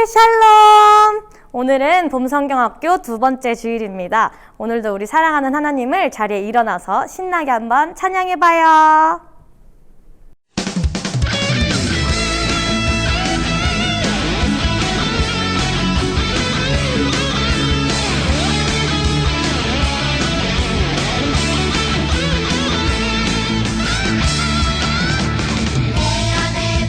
샬롬! 오늘은 봄성경학교 두 번째 주일입니다. 오늘도 우리 사랑하는 하나님을 자리에 일어나서 신나게 한번 찬양해봐요. 내 안에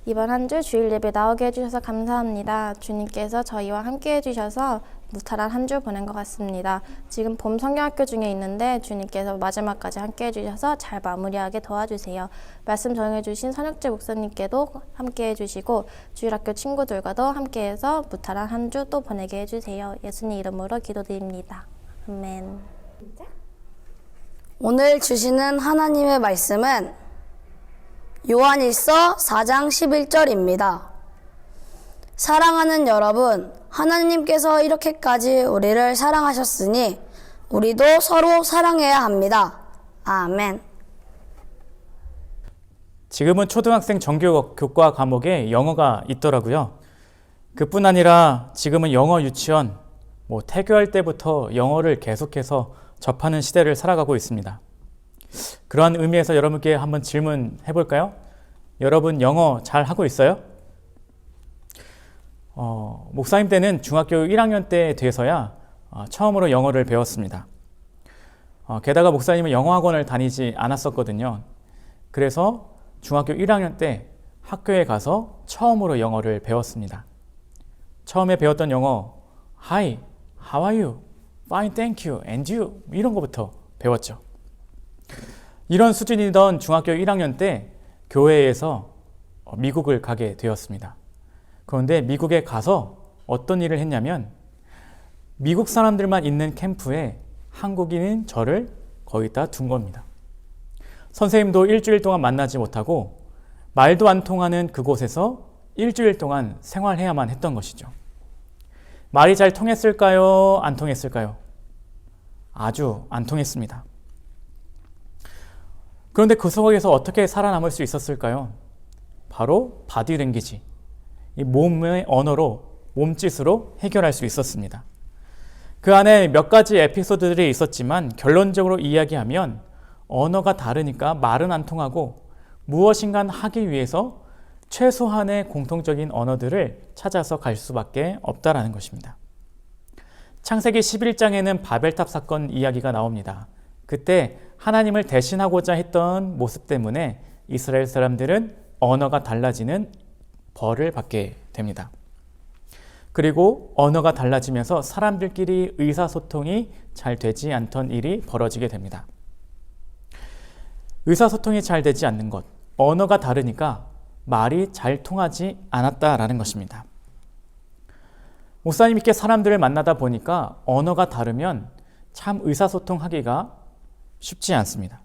이번 한 주 주일 예배 나오게 해주셔서 감사합니다. 주님께서 저희와 함께 해주셔서 무탈한 한 주 보낸 것 같습니다. 지금 봄 성경학교 중에 있는데 주님께서 마지막까지 함께 해주셔서 잘 마무리하게 도와주세요. 말씀 정해주신 선혁재 목사님께도 함께 해주시고 주일학교 친구들과도 함께해서 무탈한 한 주 또 보내게 해주세요. 예수님 이름으로 기도드립니다. 아멘. 오늘 주시는 하나님의 말씀은 요한일서 4장 11절입니다. 사랑하는 여러분, 하나님께서 이렇게까지 우리를 사랑하셨으니 우리도 서로 사랑해야 합니다. 아멘. 지금은 초등학생 정규 교과 과목에 영어가 있더라고요. 그뿐 아니라 지금은 영어 유치원, 태교할 때부터 영어를 계속해서 접하는 시대를 살아가고 있습니다. 그러한 의미에서 여러분께 한번 질문해 볼까요? 여러분 영어 잘 하고 있어요? 목사님 때는 중학교 1학년 때 돼서야 처음으로 영어를 배웠습니다. 게다가 목사님은 영어학원을 다니지 않았었거든요. 그래서 중학교 1학년 때 학교에 가서 처음으로 영어를 배웠습니다. 처음에 배웠던 영어 Hi, how are you? Fine, thank you. And you? 이런 거부터 배웠죠. 이런 수준이던 중학교 1학년 때 교회에서 미국을 가게 되었습니다. 그런데 미국에 가서 어떤 일을 했냐면 미국 사람들만 있는 캠프에 한국인인 저를 거기다 둔 겁니다. 선생님도 일주일 동안 만나지 못하고 말도 안 통하는 그곳에서 일주일 동안 생활해야만 했던 것이죠. 말이 잘 통했을까요? 안 통했을까요? 아주 안 통했습니다. 그런데 그 속에서 어떻게 살아남을 수 있었을까요? 바로 바디랭귀지, 이 몸의 언어로, 몸짓으로 해결할 수 있었습니다. 그 안에 몇 가지 에피소드들이 있었지만 결론적으로 이야기하면 언어가 다르니까 말은 안 통하고 무엇인가 하기 위해서 최소한의 공통적인 언어들을 찾아서 갈 수밖에 없다라는 것입니다. 창세기 11장에는 바벨탑 사건 이야기가 나옵니다. 그때 하나님을 대신하고자 했던 모습 때문에 이스라엘 사람들은 언어가 달라지는 벌을 받게 됩니다. 그리고 언어가 달라지면서 사람들끼리 의사소통이 잘 되지 않던 일이 벌어지게 됩니다. 의사소통이 잘 되지 않는 것, 언어가 다르니까 말이 잘 통하지 않았다라는 것입니다. 목사님께 사람들을 만나다 보니까 언어가 다르면 참 의사소통하기가 쉽지 않습니다.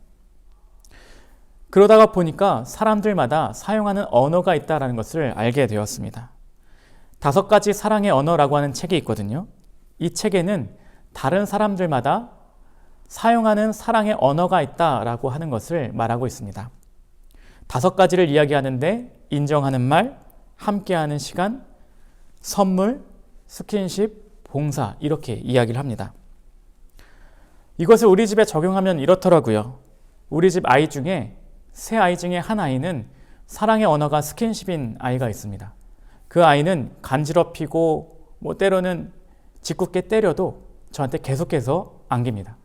그러다가 보니까 사람들마다 사용하는 언어가 있다는 것을 알게 되었습니다. 5가지 사랑의 언어라고 하는 책이 있거든요. 이 책에는 다른 사람들마다 사용하는 사랑의 언어가 있다라고 하는 것을 말하고 있습니다. 5가지를 이야기하는데 인정하는 말, 함께하는 시간, 선물, 스킨십, 봉사 이렇게 이야기를 합니다. 이것을 우리 집에 적용하면 이렇더라고요. 우리 집 아이 중에 세 아이 중에 한 아이는 사랑의 언어가 스킨십인 아이가 있습니다. 그 아이는 간지럽히고 때로는 짓궂게 때려도 저한테 계속해서 안깁니다.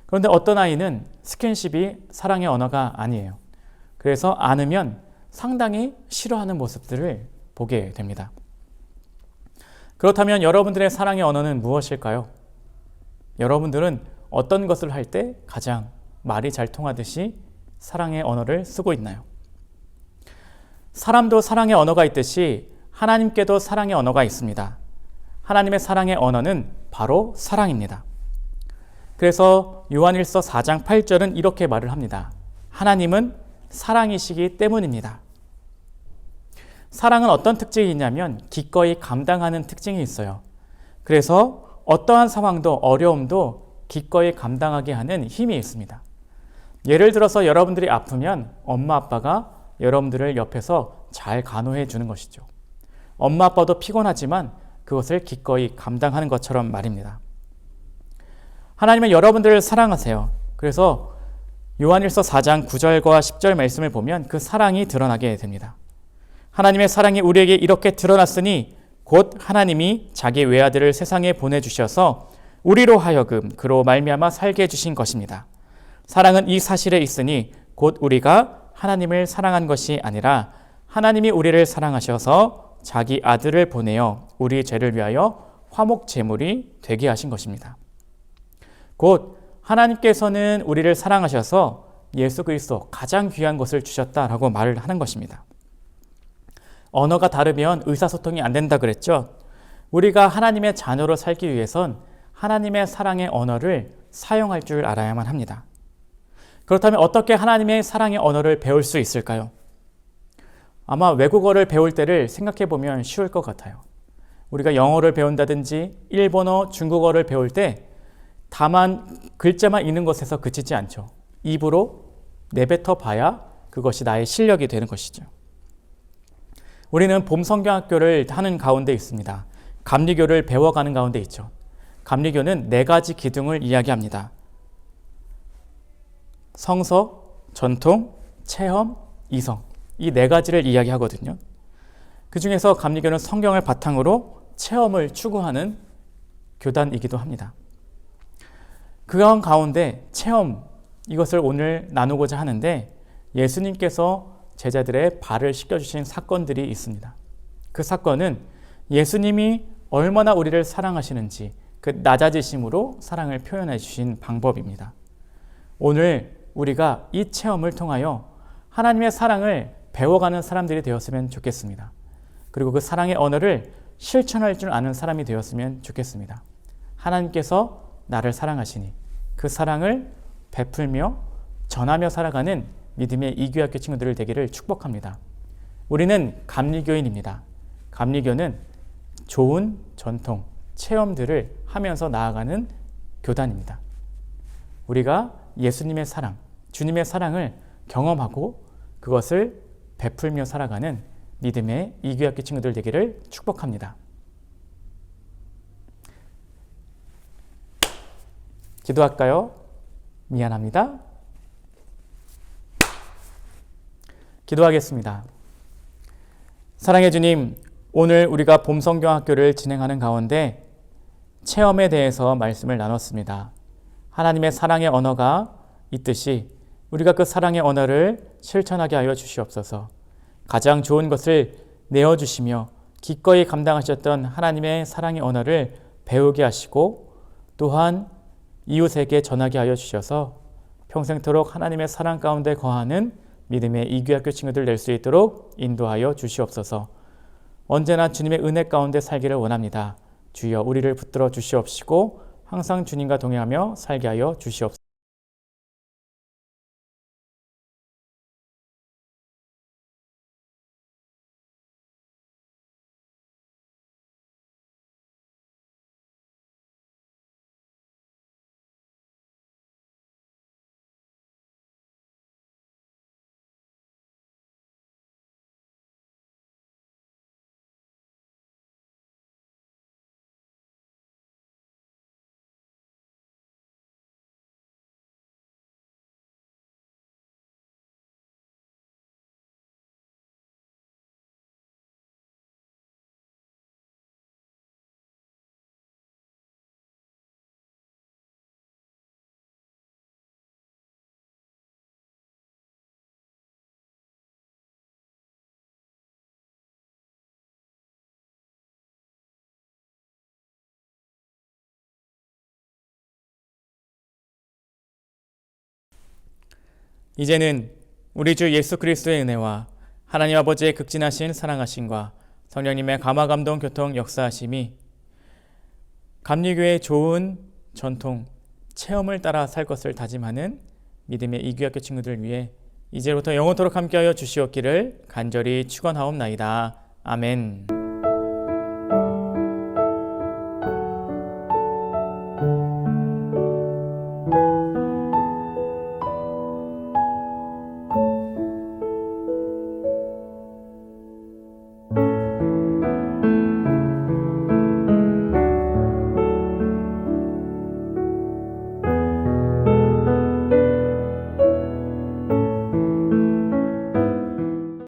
그런데 어떤 아이는 스킨십이 사랑의 언어가 아니에요. 그래서 안으면 상당히 싫어하는 모습들을 보게 됩니다. 그렇다면 여러분들의 사랑의 언어는 무엇일까요? 여러분들은 어떤 것을 할 때 가장 말이 잘 통하듯이 사랑의 언어를 쓰고 있나요? 사람도 사랑의 언어가 있듯이 하나님께도 사랑의 언어가 있습니다. 하나님의 사랑의 언어는 바로 사랑입니다. 그래서 요한일서 4장 8절은 이렇게 말을 합니다. 하나님은 사랑이시기 때문입니다. 사랑은 어떤 특징이 있냐면 기꺼이 감당하는 특징이 있어요. 그래서 어떠한 상황도 어려움도 기꺼이 감당하게 하는 힘이 있습니다. 예를 들어서 여러분들이 아프면 엄마 아빠가 여러분들을 옆에서 잘 간호해 주는 것이죠. 엄마 아빠도 피곤하지만 그것을 기꺼이 감당하는 것처럼 말입니다. 하나님은 여러분들을 사랑하세요. 그래서 요한일서 4장 9절과 10절 말씀을 보면 그 사랑이 드러나게 됩니다. 하나님의 사랑이 우리에게 이렇게 드러났으니 곧 하나님이 자기 외아들을 세상에 보내주셔서 우리로 하여금 그로 말미암아 살게 해주신 것입니다. 사랑은 이 사실에 있으니 곧 우리가 하나님을 사랑한 것이 아니라 하나님이 우리를 사랑하셔서 자기 아들을 보내어 우리 죄를 위하여 화목 제물이 되게 하신 것입니다. 곧 하나님께서는 우리를 사랑하셔서 예수 그리스도 가장 귀한 것을 주셨다라고 말을 하는 것입니다. 언어가 다르면 의사소통이 안 된다 그랬죠. 우리가 하나님의 자녀로 살기 위해선 하나님의 사랑의 언어를 사용할 줄 알아야만 합니다. 그렇다면 어떻게 하나님의 사랑의 언어를 배울 수 있을까요? 아마 외국어를 배울 때를 생각해 보면 쉬울 것 같아요. 우리가 영어를 배운다든지 일본어, 중국어를 배울 때 다만 글자만 있는 것에서 그치지 않죠. 입으로 내뱉어 봐야 그것이 나의 실력이 되는 것이죠. 우리는 봄성경학교를 하는 가운데 있습니다. 감리교를 배워가는 가운데 있죠. 감리교는 4가지 기둥을 이야기합니다. 성서, 전통, 체험, 이성. 이 4가지를 이야기하거든요. 그 중에서 감리교는 성경을 바탕으로 체험을 추구하는 교단이기도 합니다. 그 가운데 체험, 이것을 오늘 나누고자 하는데 예수님께서 제자들의 발을 씻겨주신 사건들이 있습니다. 그 사건은 예수님이 얼마나 우리를 사랑하시는지 그 낮아지심으로 사랑을 표현해 주신 방법입니다. 오늘 우리가 이 체험을 통하여 하나님의 사랑을 배워가는 사람들이 되었으면 좋겠습니다. 그리고 그 사랑의 언어를 실천할 줄 아는 사람이 되었으면 좋겠습니다. 하나님께서 나를 사랑하시니 그 사랑을 베풀며 전하며 살아가는 믿음의 이교학교 친구들 되기를 축복합니다. 우리는 감리교인입니다. 감리교는 좋은 전통, 체험들을 하면서 나아가는 교단입니다. 우리가 예수님의 사랑, 주님의 사랑을 경험하고 그것을 베풀며 살아가는 믿음의 이교학교 친구들 되기를 축복합니다. 기도할까요? 미안합니다. 기도하겠습니다. 사랑의 주님, 오늘 우리가 봄성경학교를 진행하는 가운데 체험에 대해서 말씀을 나눴습니다. 하나님의 사랑의 언어가 있듯이 우리가 그 사랑의 언어를 실천하게 하여 주시옵소서. 가장 좋은 것을 내어주시며 기꺼이 감당하셨던 하나님의 사랑의 언어를 배우게 하시고 또한 이웃에게 전하게 하여 주셔서 평생토록 하나님의 사랑 가운데 거하는 믿음의 이교학교 친구들 될 수 있도록 인도하여 주시옵소서. 언제나 주님의 은혜 가운데 살기를 원합니다. 주여 우리를 붙들어 주시옵시고 항상 주님과 동행하며 살게 하여 주시옵소서. 이제는 우리 주 예수 그리스도의 은혜와 하나님 아버지의 극진하신 사랑하심과 성령님의 감화감동 교통 역사하심이 감리교의 좋은 전통, 체험을 따라 살 것을 다짐하는 믿음의 이교학교 친구들 위해 이제부터 영원토록 함께하여 주시옵기를 간절히 축원하옵나이다. 아멘.